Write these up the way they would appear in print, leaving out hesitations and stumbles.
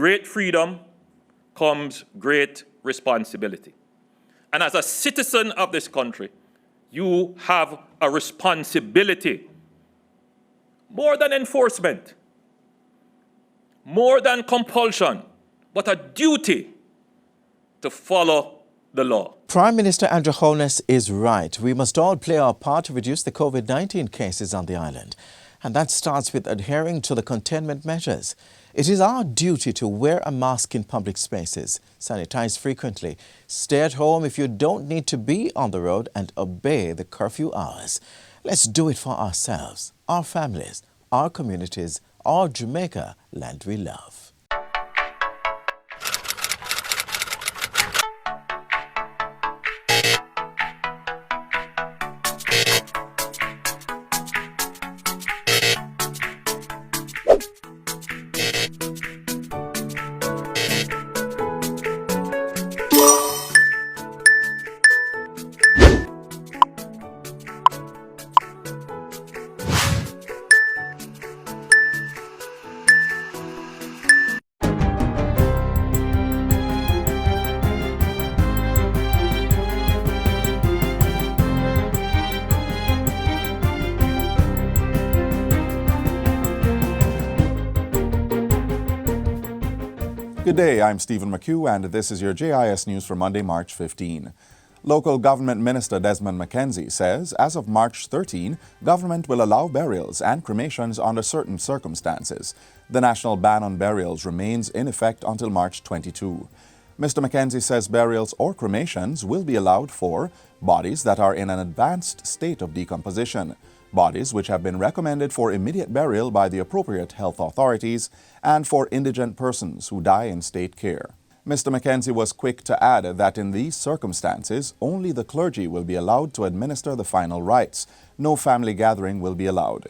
great freedom comes great responsibility. And as a citizen of this country, you have a responsibility, more than enforcement, more than compulsion, but a duty to follow the law. Prime Minister Andrew Holness is right. We must all play our part to reduce the COVID-19 cases on the island. And that starts with adhering to the containment measures. It is our duty to wear a mask in public spaces, sanitize frequently, stay at home if you don't need to be on the road, and obey the curfew hours. Let's do it for ourselves, our families, our communities, our Jamaica, land we love. Good day, I'm Stephen McHugh, and this is your JIS News for Monday, March 15. Local Government Minister Desmond McKenzie says as of March 13, government will allow burials and cremations under certain circumstances. The national ban on burials remains in effect until March 22. Mr. McKenzie says burials or cremations will be allowed for bodies that are in an advanced state of decomposition, bodies which have been recommended for immediate burial by the appropriate health authorities, and for indigent persons who die in state care. Mr. McKenzie was quick to add that in these circumstances, only the clergy will be allowed to administer the final rites. No family gathering will be allowed.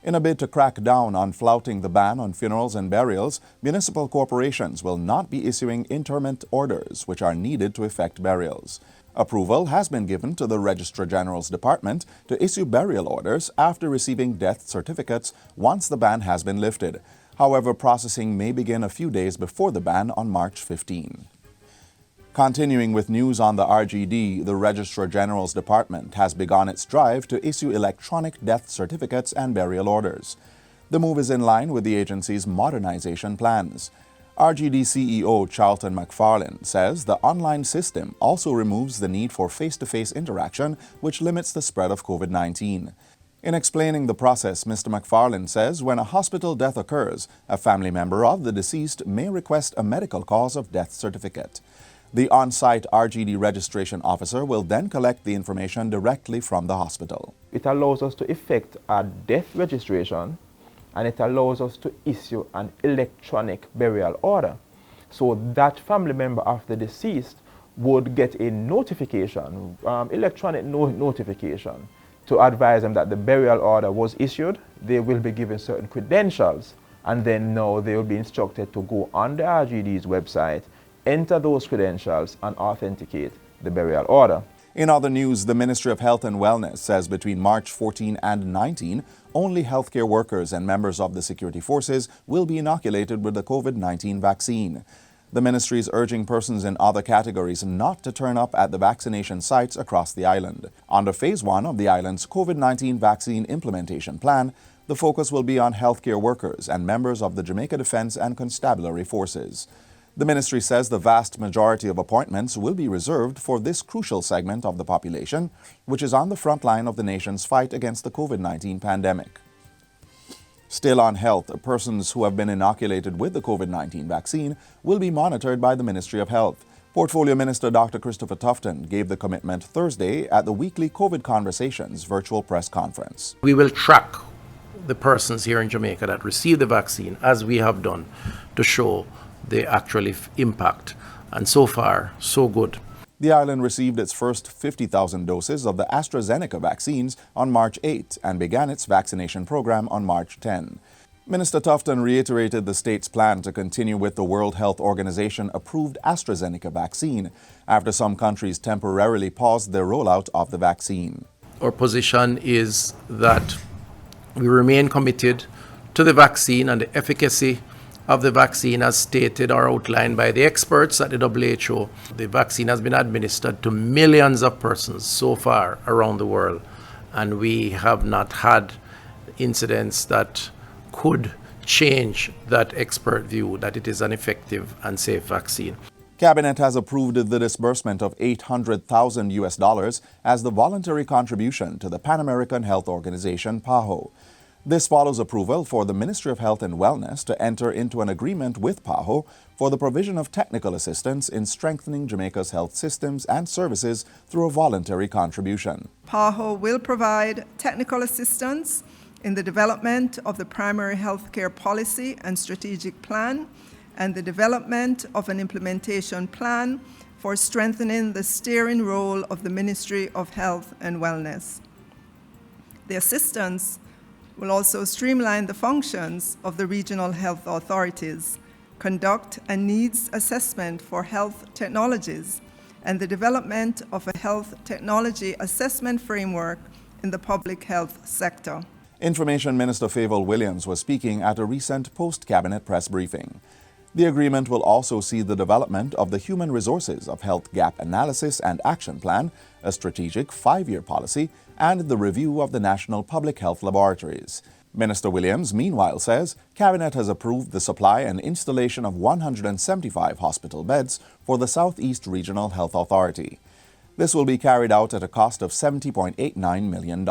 In a bid to crack down on flouting the ban on funerals and burials, municipal corporations will not be issuing interment orders, which are needed to effect burials. Approval has been given to the Registrar General's Department to issue burial orders after receiving death certificates once the ban has been lifted. However, processing may begin a few days before the ban on March 15. Continuing with news on the RGD, the Registrar General's Department has begun its drive to issue electronic death certificates and burial orders. The move is in line with the agency's modernization plans. RGD CEO Charlton McFarlane says the online system also removes the need for face-to-face interaction, which limits the spread of COVID-19. In explaining the process, Mr. McFarlane says when a hospital death occurs, a family member of the deceased may request a medical cause of death certificate. The on-site RGD registration officer will then collect the information directly from the hospital. It allows us to effect a death registration, and it allows us to issue an electronic burial order. So that family member of the deceased would get a notification, electronic notification, to advise them that the burial order was issued. They will be given certain credentials, and then now they will be instructed to go on the RGD's website, enter those credentials, and authenticate the burial order. In other news, the Ministry of Health and Wellness says between March 14 and 19, only healthcare workers and members of the security forces will be inoculated with the COVID-19 vaccine. The ministry is urging persons in other categories not to turn up at the vaccination sites across the island. Under Phase 1 of the island's COVID-19 vaccine implementation plan, the focus will be on healthcare workers and members of the Jamaica Defense and Constabulary Forces. The ministry says the vast majority of appointments will be reserved for this crucial segment of the population, which is on the front line of the nation's fight against the COVID-19 pandemic. Still on health, persons who have been inoculated with the COVID-19 vaccine will be monitored by the Ministry of Health. Portfolio Minister Dr. Christopher Tufton gave the commitment Thursday at the weekly COVID Conversations virtual press conference. We will track the persons here in Jamaica that receive the vaccine, as we have done, to show the actual impact. And so far, so good. The island received its first 50,000 doses of the AstraZeneca vaccines on March 8 and began its vaccination program on March 10. Minister Tufton reiterated the state's plan to continue with the World Health Organization approved AstraZeneca vaccine after some countries temporarily paused their rollout of the vaccine. Our position is that we remain committed to the vaccine and the efficacy of the vaccine as stated or outlined by the experts at the WHO. The vaccine has been administered to millions of persons so far around the world, and we have not had incidents that could change that expert view that it is an effective and safe vaccine. Cabinet has approved the disbursement of $800,000 as the voluntary contribution to the Pan American Health Organization, PAHO. This follows approval for the Ministry of Health and Wellness to enter into an agreement with PAHO for the provision of technical assistance in strengthening Jamaica's health systems and services through a voluntary contribution. PAHO will provide technical assistance in the development of the primary health care policy and strategic plan and the development of an implementation plan for strengthening the steering role of the Ministry of Health and Wellness. The assistance will also streamline the functions of the regional health authorities, conduct a needs assessment for health technologies, and the development of a health technology assessment framework in the public health sector. Information Minister Favour Williams was speaking at a recent post-cabinet press briefing. The agreement will also see the development of the human resources of health gap analysis and action plan, a strategic 5-year policy, and the review of the National Public Health Laboratories. Minister Williams, meanwhile, says Cabinet has approved the supply and installation of 175 hospital beds for the Southeast Regional Health Authority. This will be carried out at a cost of $70.89 million.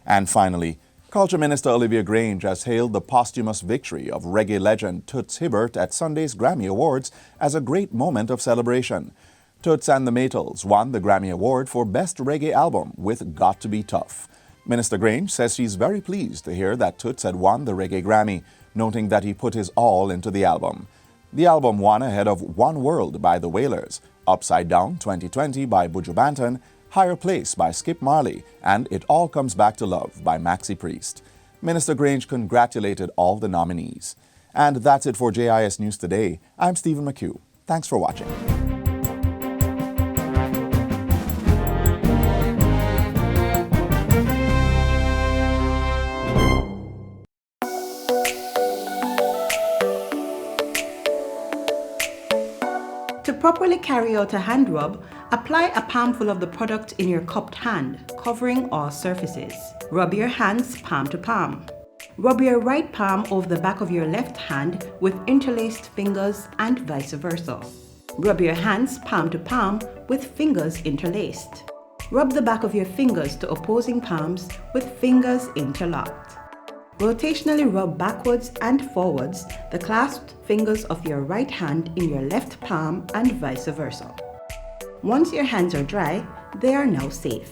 And finally, Culture Minister Olivia Grange has hailed the posthumous victory of reggae legend Toots Hibbert at Sunday's Grammy Awards as a great moment of celebration. Toots and the Maytals won the Grammy Award for Best Reggae Album with Got to Be Tough. Minister Grange says she's very pleased to hear that Toots had won the Reggae Grammy, noting that he put his all into the album. The album won ahead of One World by the Wailers, Upside Down 2020 by Buju Banton, Higher Place by Skip Marley, and It All Comes Back to Love by Maxi Priest. Minister Grange congratulated all the nominees. And that's it for JIS News Today. I'm Stephen McHugh. Thanks for watching. To properly carry out a hand rub, apply a palmful of the product in your cupped hand, covering all surfaces. Rub your hands palm to palm. Rub your right palm over the back of your left hand with interlaced fingers and vice versa. Rub your hands palm to palm with fingers interlaced. Rub the back of your fingers to opposing palms with fingers interlocked. Rotationally rub backwards and forwards the clasped fingers of your right hand in your left palm and vice versa. Once your hands are dry, they are now safe.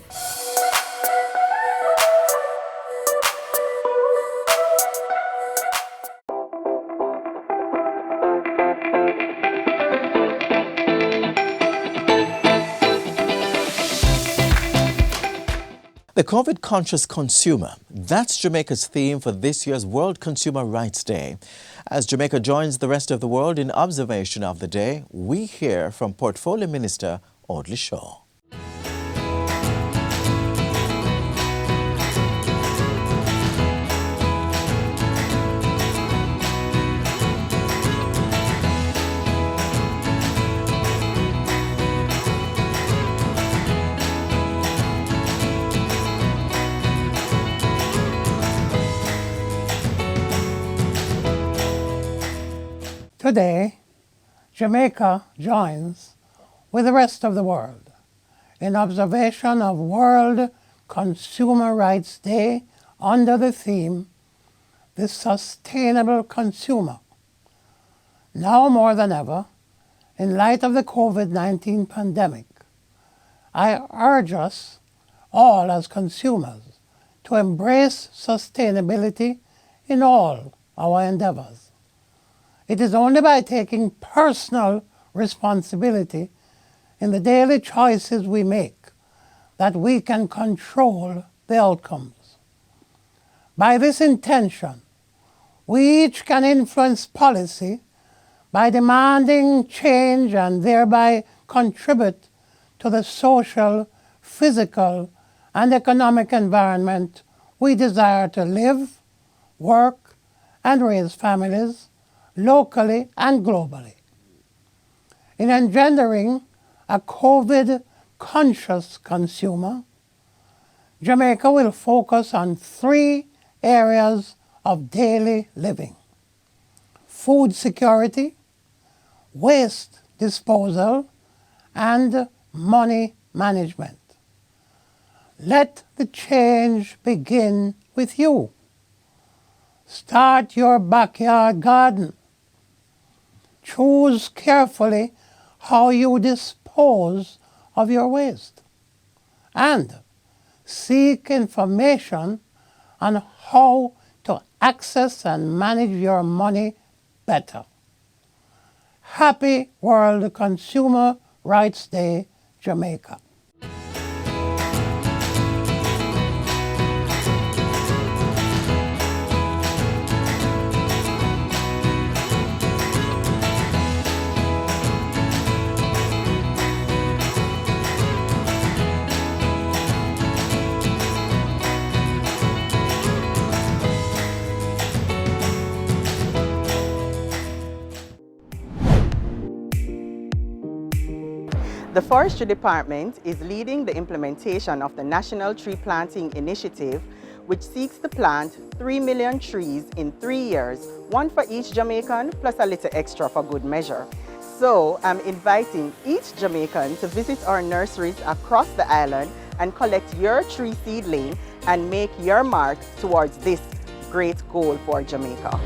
The COVID-conscious consumer, that's Jamaica's theme for this year's World Consumer Rights Day. As Jamaica joins the rest of the world in observation of the day, we hear from Portfolio Minister Audley Shaw. Today, Jamaica joins with the rest of the world in observation of World Consumer Rights Day under the theme, The Sustainable Consumer. Now more than ever, in light of the COVID-19 pandemic, I urge us all as consumers to embrace sustainability in all our endeavors. It is only by taking personal responsibility in the daily choices we make that we can control the outcomes. By this intention, we each can influence policy by demanding change and thereby contribute to the social, physical, and economic environment we desire to live, work, and raise families locally and globally. In engendering a COVID-conscious consumer, Jamaica will focus on 3 areas of daily living: food security, waste disposal, and money management. Let the change begin with you. Start your backyard garden. Choose carefully how you dispose of your waste, and seek information on how to access and manage your money better. Happy World Consumer Rights Day, Jamaica. The Forestry Department is leading the implementation of the National Tree Planting Initiative, which seeks to plant 3 million trees in 3 years, 1 for each Jamaican plus a little extra for good measure. So I'm inviting each Jamaican to visit our nurseries across the island and collect your tree seedling and make your mark towards this great goal for Jamaica.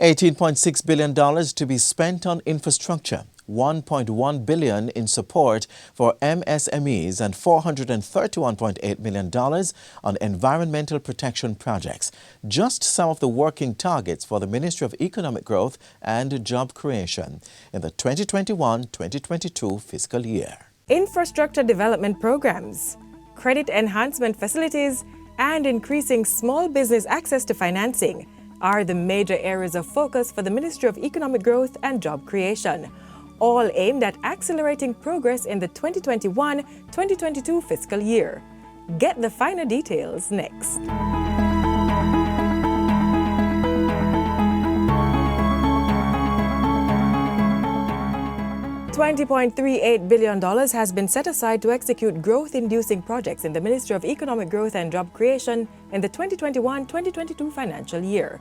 $18.6 billion to be spent on infrastructure, $1.1 billion in support for MSMEs, and $431.8 million on environmental protection projects. Just some of the working targets for the Ministry of Economic Growth and Job Creation in the 2021-2022 fiscal year. Infrastructure development programs, credit enhancement facilities, and increasing small business access to financing are the major areas of focus for the Ministry of Economic Growth and Job Creation, all aimed at accelerating progress in the 2021-2022 fiscal year. Get the finer details next. $20.38 billion has been set aside to execute growth-inducing projects in the Ministry of Economic Growth and Job Creation in the 2021-2022 financial year.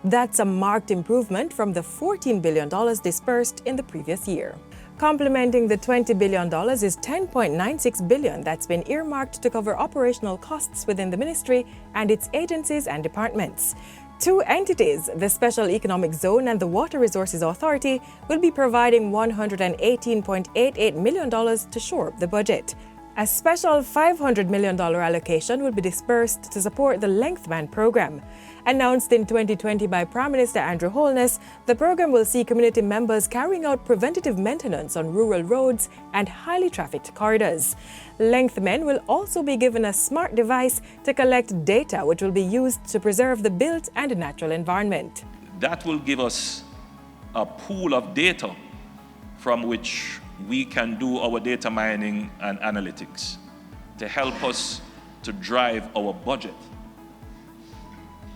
That's a marked improvement from the $14 billion dispersed in the previous year. Complementing the $20 billion is $10.96 billion that's been earmarked to cover operational costs within the ministry and its agencies and departments. 2 entities, the Special Economic Zone and the Water Resources Authority, will be providing $118.88 million to shore up the budget. A special $500 million allocation will be dispersed to support the Lengthman program. Announced in 2020 by Prime Minister Andrew Holness, the program will see community members carrying out preventative maintenance on rural roads and highly trafficked corridors. Lengthmen will also be given a smart device to collect data which will be used to preserve the built and natural environment. That will give us a pool of data from which we can do our data mining and analytics to help us to drive our budget,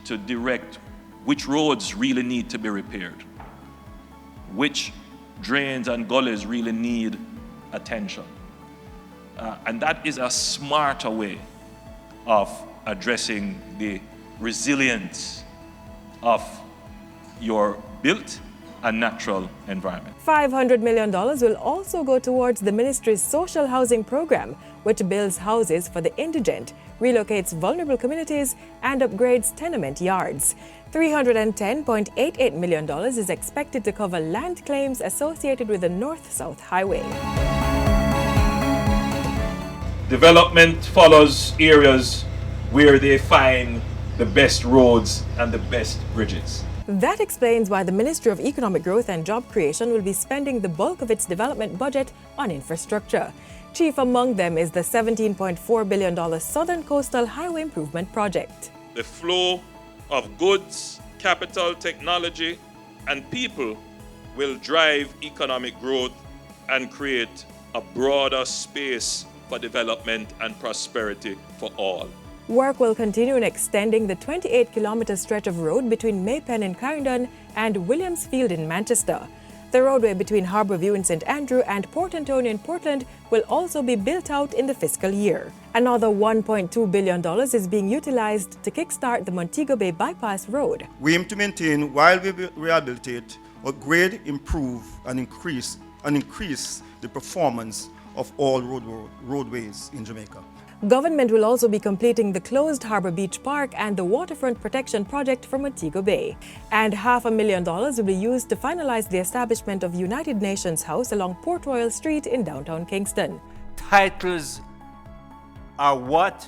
to direct which roads really need to be repaired, which drains and gullies really need attention. And that is a smarter way of addressing the resilience of your built and natural environment. $500 million will also go towards the ministry's social housing program, which builds houses for the indigent, relocates vulnerable communities, and upgrades tenement yards. $310.88 million is expected to cover land claims associated with the North-South Highway. Development follows areas where they find the best roads and the best bridges. That explains why the Ministry of Economic Growth and Job Creation will be spending the bulk of its development budget on infrastructure. Chief among them is the $17.4 billion Southern Coastal Highway Improvement Project. The flow of goods, capital, technology, and people will drive economic growth and create a broader space for development and prosperity for all. Work will continue in extending the 28-kilometer stretch of road between Maypen in Clarendon and Williamsfield in Manchester. The roadway between Harbourview in St Andrew and Port Antonio in Portland will also be built out in the fiscal year. Another $1.2 billion is being utilized to kickstart the Montego Bay Bypass Road. We aim to maintain while we rehabilitate, upgrade, improve, and increase the performance of all roadways in Jamaica. Government will also be completing the closed Harbour Beach Park and the waterfront protection project for Montego Bay. And $500,000 will be used to finalize the establishment of United Nations House along Port Royal Street in downtown Kingston. Titles are what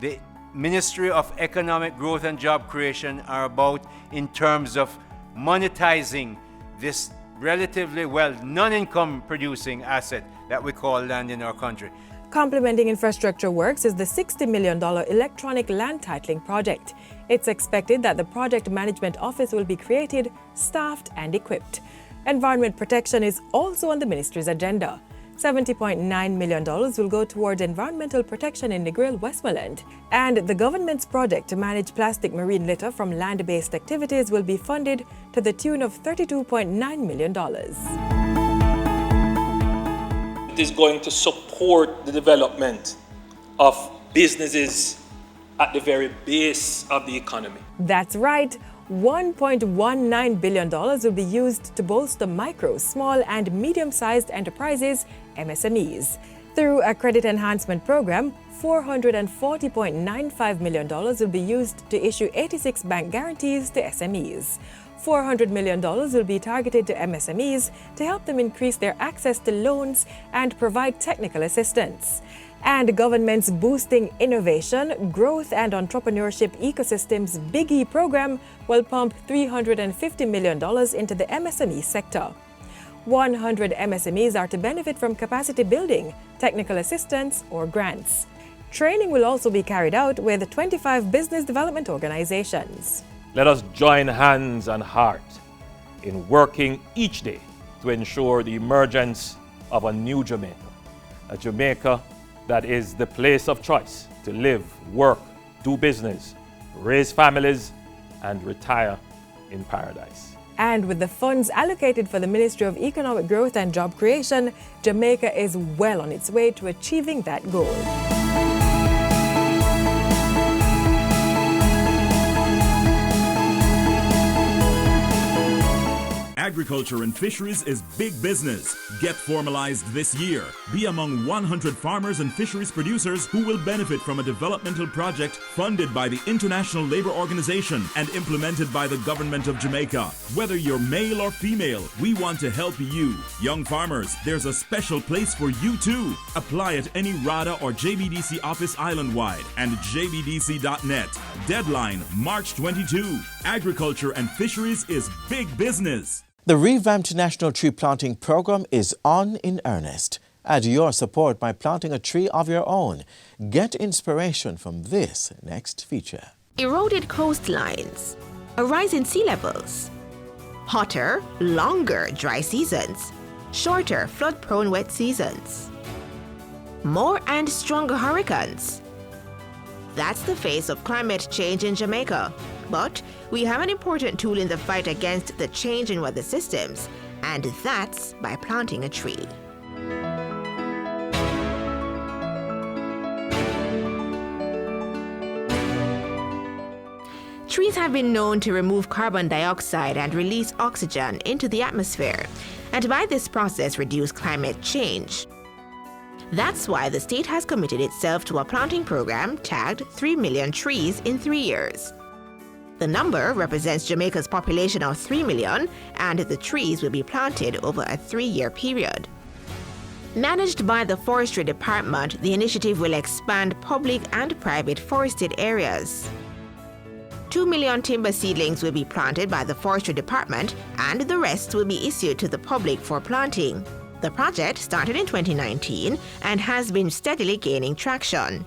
the Ministry of Economic Growth and Job Creation are about in terms of monetizing this relatively, non-income producing asset that we call land in our country. Complementing infrastructure works is the $60 million electronic land titling project. It's expected that the project management office will be created, staffed and equipped. Environment protection is also on the ministry's agenda. $70.9 million will go towards environmental protection in Negril, Westmoreland. And the government's project to manage plastic marine litter from land-based activities will be funded to the tune of $32.9 million. It is going to support the development of businesses at the very base of the economy. That's right. $1.19 billion will be used to bolster micro, small and medium-sized enterprises, MSMEs. Through a credit enhancement program, $440.95 million will be used to issue 86 bank guarantees to SMEs. $400 million will be targeted to MSMEs to help them increase their access to loans and provide technical assistance. And government's Boosting Innovation, Growth and Entrepreneurship Ecosystems Big E program will pump $350 million into the MSME sector. 100 MSMEs are to benefit from capacity building, technical assistance, or grants. Training will also be carried out with 25 business development organizations. Let us join hands and heart in working each day to ensure the emergence of a new Jamaica, a Jamaica that is the place of choice to live, work, do business, raise families, and retire in paradise. And with the funds allocated for the Ministry of Economic Growth and Job Creation, Jamaica is well on its way to achieving that goal. Agriculture and fisheries is big business. Get formalized this year. Be among 100 farmers and fisheries producers who will benefit from a developmental project funded by the International Labour Organization and implemented by the Government of Jamaica. Whether you're male or female, we want to help you. Young farmers, there's a special place for you too. Apply at any RADA or JBDC office island-wide and jbdc.net. Deadline March 22. Agriculture and fisheries is big business. The revamped National Tree Planting Program is on in earnest. Add your support by planting a tree of your own. Get inspiration from this next feature. Eroded coastlines, a rise in sea levels, hotter, longer dry seasons, shorter flood-prone wet seasons, more and stronger hurricanes. That's the face of climate change in Jamaica. But we have an important tool in the fight against the change in weather systems, and that's by planting a tree. Trees have been known to remove carbon dioxide and release oxygen into the atmosphere, and by this process reduce climate change. That's why the state has committed itself to a planting program tagged 3 million trees in 3 years. The number represents Jamaica's population of 3 million, and the trees will be planted over a 3-year period. Managed by the Forestry Department, the initiative will expand public and private forested areas. 2 million timber seedlings will be planted by the Forestry Department, and the rest will be issued to the public for planting. The project started in 2019 and has been steadily gaining traction.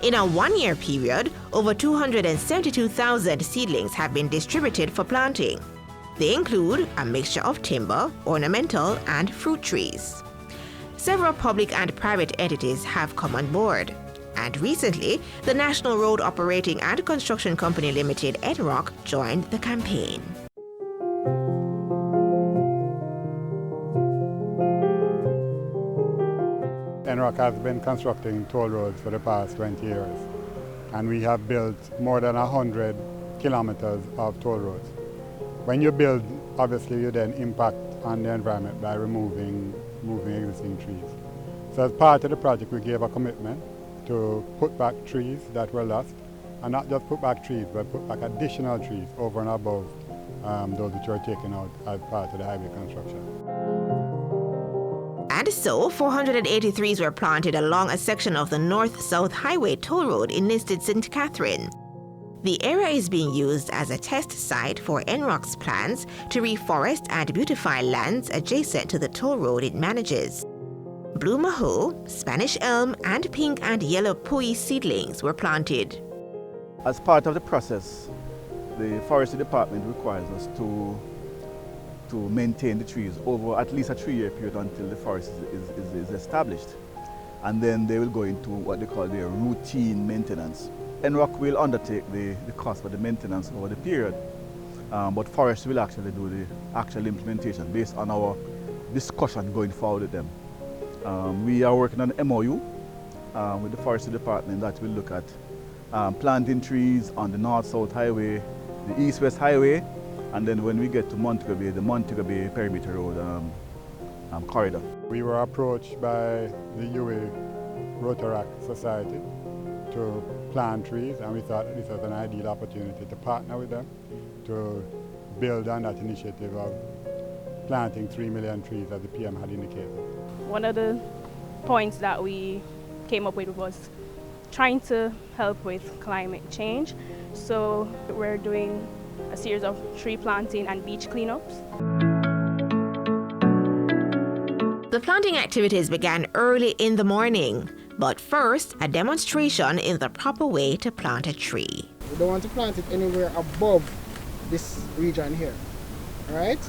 In a 1-year period, over 272,000 seedlings have been distributed for planting. They include a mixture of timber, ornamental, and fruit trees. several public and private entities have come on board. And recently, the National Road Operating and Construction Company Limited, NROC, joined the campaign. NROC has been constructing toll roads for the past 20 years, and we have built more than 100 kilometers of toll roads. When you build, obviously you then impact on the environment by removing existing trees. So as part of the project, we gave a commitment to put back trees that were lost, and not just put back trees, but put back additional trees over and above those which were taken out as part of the highway construction. And so, 480 trees were planted along a section of the North-South Highway toll road in Nisted St. Catherine. The area is being used as a test site for NROC's plans to reforest and beautify lands adjacent to the toll road it manages. Blue maho, Spanish elm, and pink and yellow pui seedlings were planted. As part of the process, the forestry department requires us to maintain the trees over at least a 3-year period until the forest is established. And then they will go into what they call their routine maintenance. NROC will undertake the cost for the maintenance over the period, but forestry will actually do the actual implementation based on our discussion going forward with them. We are working on an MOU with the forestry department that will look at planting trees on the North-South Highway, the East-West Highway, and then when we get to Montego Bay, the Montego Bay Perimeter Road corridor. We were approached by the UA Rotaract Society to plant trees, and we thought this was an ideal opportunity to partner with them to build on that initiative of planting 3 million trees as the PM had indicated. One of the points that we came up with was trying to help with climate change. So we're doing a series of tree planting and beach cleanups. The planting activities began early in the morning, but first, a demonstration in the proper way to plant a tree. We don't want to plant it anywhere above this region here, all right?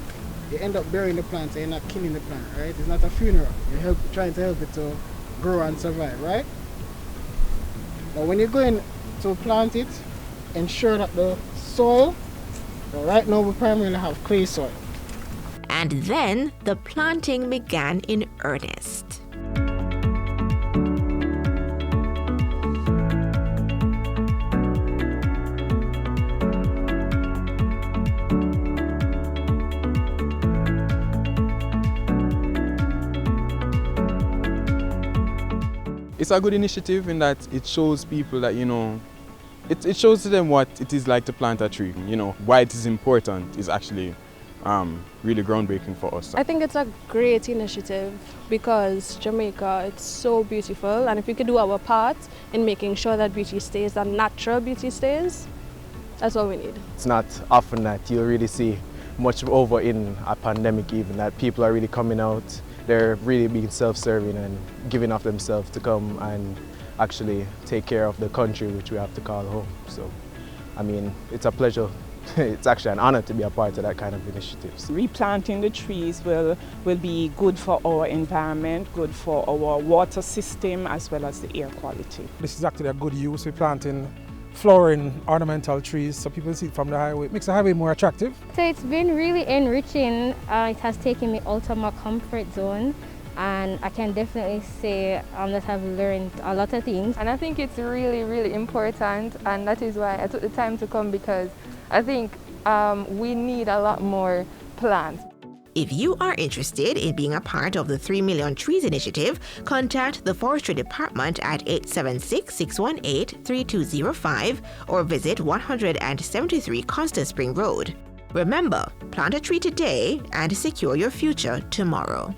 You end up burying the plant, so you're not killing the plant, right? It's not a funeral. You're trying to help it to grow and survive, right? Now, when you're going to plant it, ensure that the soil, so right now we primarily have clay soil. And then the planting began in earnest. It's a good initiative in that it shows people that, it shows to them what it is like to plant a tree. Why it is important is actually really groundbreaking for us. I think it's a great initiative because Jamaica, it's so beautiful, and if we could do our part in making sure that beauty stays, that natural beauty stays, that's all we need. It's not often that you really see much over in a pandemic even, that people are really coming out. They're really being self-serving and giving of themselves to come and actually take care of the country which we have to call home. So, I mean, it's a pleasure. It's actually an honor to be a part of that kind of initiatives. Replanting the trees will be good for our environment, good for our water system, as well as the air quality. This is actually a good use. We're planting flowering ornamental trees so people see it from the highway. It makes the highway more attractive. So it's been really enriching. It has taken me out of my comfort zone, and I can definitely say that I've learned a lot of things. And I think it's really, really important, and that is why I took the time to come, because I think we need a lot more plants. If you are interested in being a part of the 3 Million Trees initiative, contact the Forestry Department at 876-618-3205 or visit 173 Constant Spring Road. Remember, plant a tree today and secure your future tomorrow.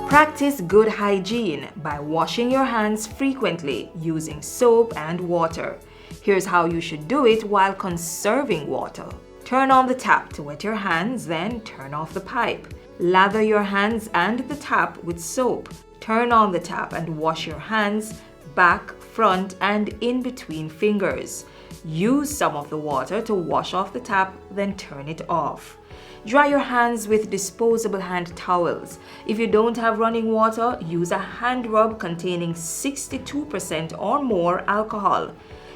Practice good hygiene by washing your hands frequently using soap and water. Here's how you should do it while conserving water. Turn on the tap to wet your hands, then turn off the pipe. Lather your hands and the tap with soap. Turn on the tap and wash your hands, back, front, and in between fingers. Use some of the water to wash off the tap, then turn it off. Dry your hands with disposable hand towels. If you don't have running water, use a hand rub containing 62% or more alcohol.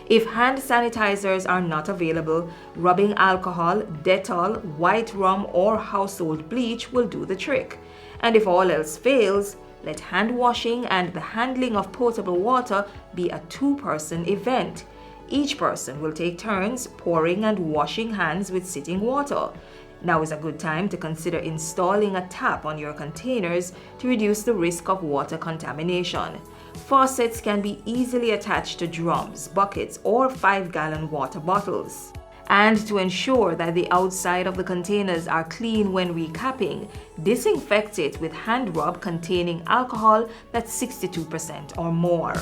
If hand sanitizers are not available, rubbing alcohol, Dettol, white rum, or household bleach will do the trick. And if all else fails, let hand washing and the handling of potable water be a two-person event. Each person will take turns pouring and washing hands with sitting water. Now is a good time to consider installing a tap on your containers to reduce the risk of water contamination. Faucets can be easily attached to drums, buckets, or 5-gallon water bottles. And to ensure that the outside of the containers are clean when recapping, disinfect it with hand rub containing alcohol that's 62% or more.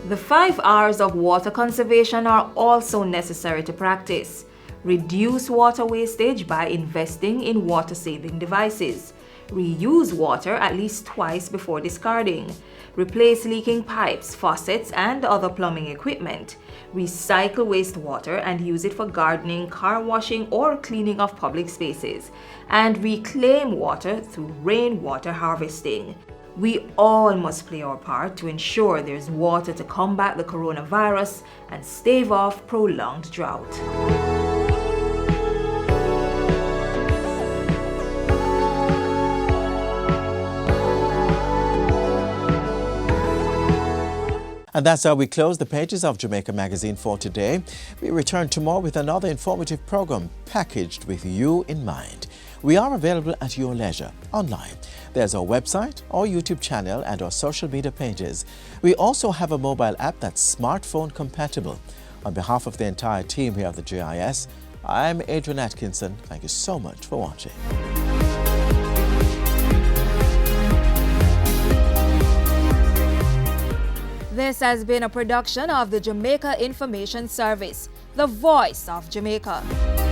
The 5 R's of water conservation are also necessary to practice. Reduce water wastage by investing in water-saving devices. Reuse water at least twice before discarding. Replace leaking pipes, faucets, and other plumbing equipment. Recycle wastewater and use it for gardening, car washing, or cleaning of public spaces. And reclaim water through rainwater harvesting. We all must play our part to ensure there's water to combat the coronavirus and stave off prolonged drought. And that's how we close the pages of Jamaica Magazine for today. We return tomorrow with another informative program packaged with you in mind. We are available at your leisure online. There's our website, our YouTube channel, and our social media pages. We also have a mobile app that's smartphone compatible. On behalf of the entire team here at the JIS, I'm Adrian Atkinson. Thank you so much for watching. This has been a production of the Jamaica Information Service, the voice of Jamaica.